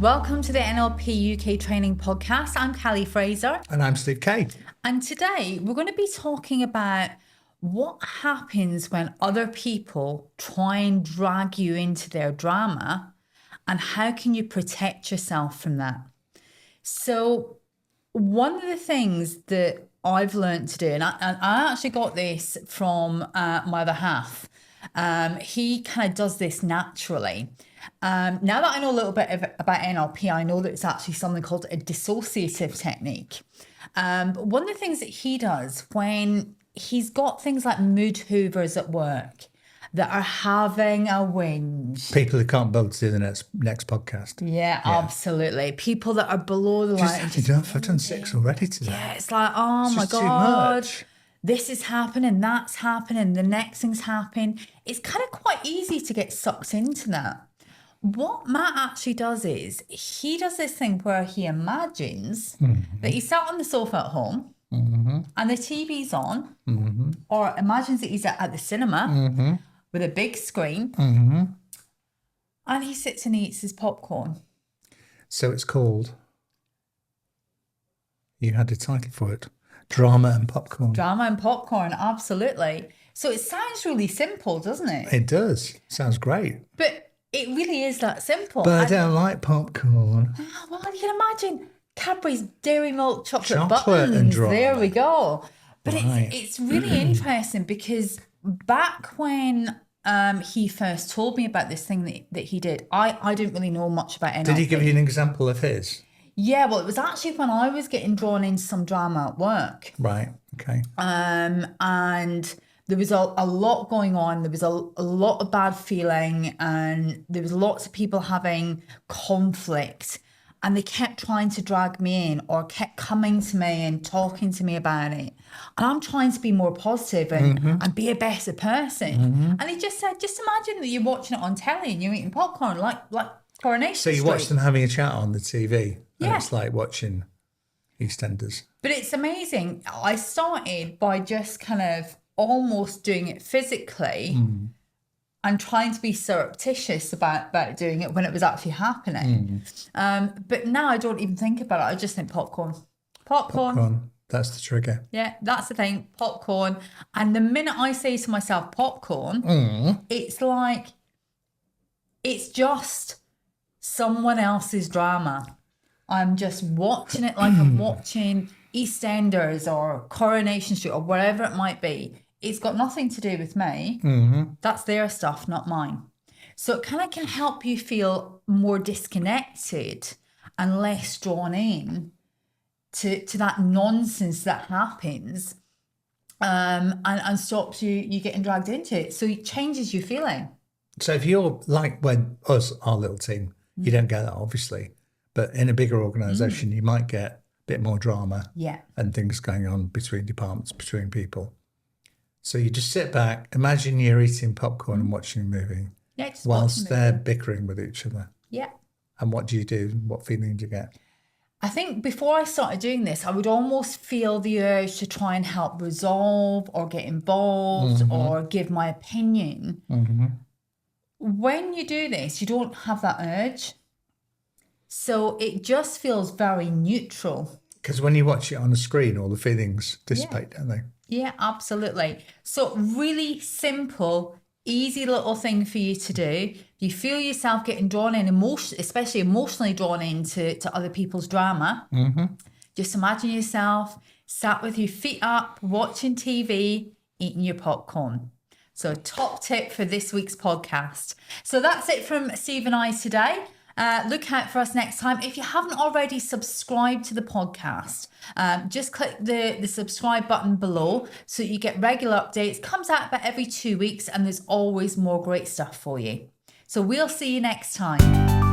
Welcome to the NLP UK Training Podcast. I'm Callie Fraser. And I'm Steve Kay. And today we're going to be talking about what happens when other people try and drag you into their drama and how can you protect yourself from that. So one of the things that I've learned to do, and I actually got this from my other half. He kind of does this naturally. Now that I know a little bit about NLP, I know that it's actually something called a dissociative technique. But one of the things that he does when he's got things like mood hoovers at work that are having a whinge. People who can't bother to do the next podcast. Yeah, absolutely. People that are below the line. I've done 6 already today. Yeah, it's like, oh It's my just too God. much. This is happening, that's happening, the next thing's happening. It's kind of quite easy to get sucked into that. What Matt actually does is he does this thing where he imagines that he's sat on the sofa at home and the TV's on, or imagines that he's at the cinema with a big screen and he sits and eats his popcorn. So it's called, you had a title for it, Drama and Popcorn. Drama and popcorn, absolutely. So it sounds really simple, doesn't it? It does. Sounds great. But it really is that simple. But I don't like popcorn. Oh, well, you can imagine Cadbury's Dairy Milk chocolate Chocolate buttons. and drama. There we go. But Right. it's really interesting because back when he first told me about this thing that he did, I didn't really know much about NLP. Did he give you an example of his? Yeah, well, it was actually when I was getting drawn into some drama at work. Right, okay. And there was a lot going on. There was a lot of bad feeling and there was lots of people having conflict and they kept trying to drag me in or kept coming to me and talking to me about it. And I'm trying to be more positive and be a better person. And he just said, just imagine that you're watching it on telly and you're eating popcorn like Coronation So you Street. watched them having a chat on the TV. And Yeah. it's like watching EastEnders. But it's amazing. I started by just kind of almost doing it physically and trying to be surreptitious about doing it when it was actually happening. But now I don't even think about it. I just think popcorn. Popcorn. That's the trigger. Yeah, that's the thing. Popcorn. And the minute I say to myself popcorn, it's like, it's just someone else's drama. I'm just watching it like I'm watching EastEnders or Coronation Street or whatever it might be. It's got nothing to do with me. That's their stuff, not mine. So it kind of can help you feel more disconnected and less drawn in to that nonsense that happens and stops you getting dragged into it. So it changes your feeling. So if you're like when our little team, you don't get that obviously, but in a bigger organisation, you might get a bit more drama and things going on between departments, between people. So you just sit back, imagine you're eating popcorn and watching a movie whilst they're bickering with each other. Yeah. And what do you do? What feeling do you get? I think before I started doing this, I would almost feel the urge to try and help resolve or get involved or give my opinion. When you do this, you don't have that urge. So it just feels very neutral. Because when you watch it on the screen, all the feelings dissipate, don't they? Yeah, absolutely. So really simple, easy little thing for you to do. If you feel yourself getting drawn in, especially emotionally drawn into other people's drama, just imagine yourself sat with your feet up, watching TV, eating your popcorn. So top tip for this week's podcast. So that's it from Steve and I today. Look out for us next time. If you haven't already subscribed to the podcast, just click the subscribe button below so you get regular updates. Comes out about every 2 weeks and there's always more great stuff for you. So we'll see you next time.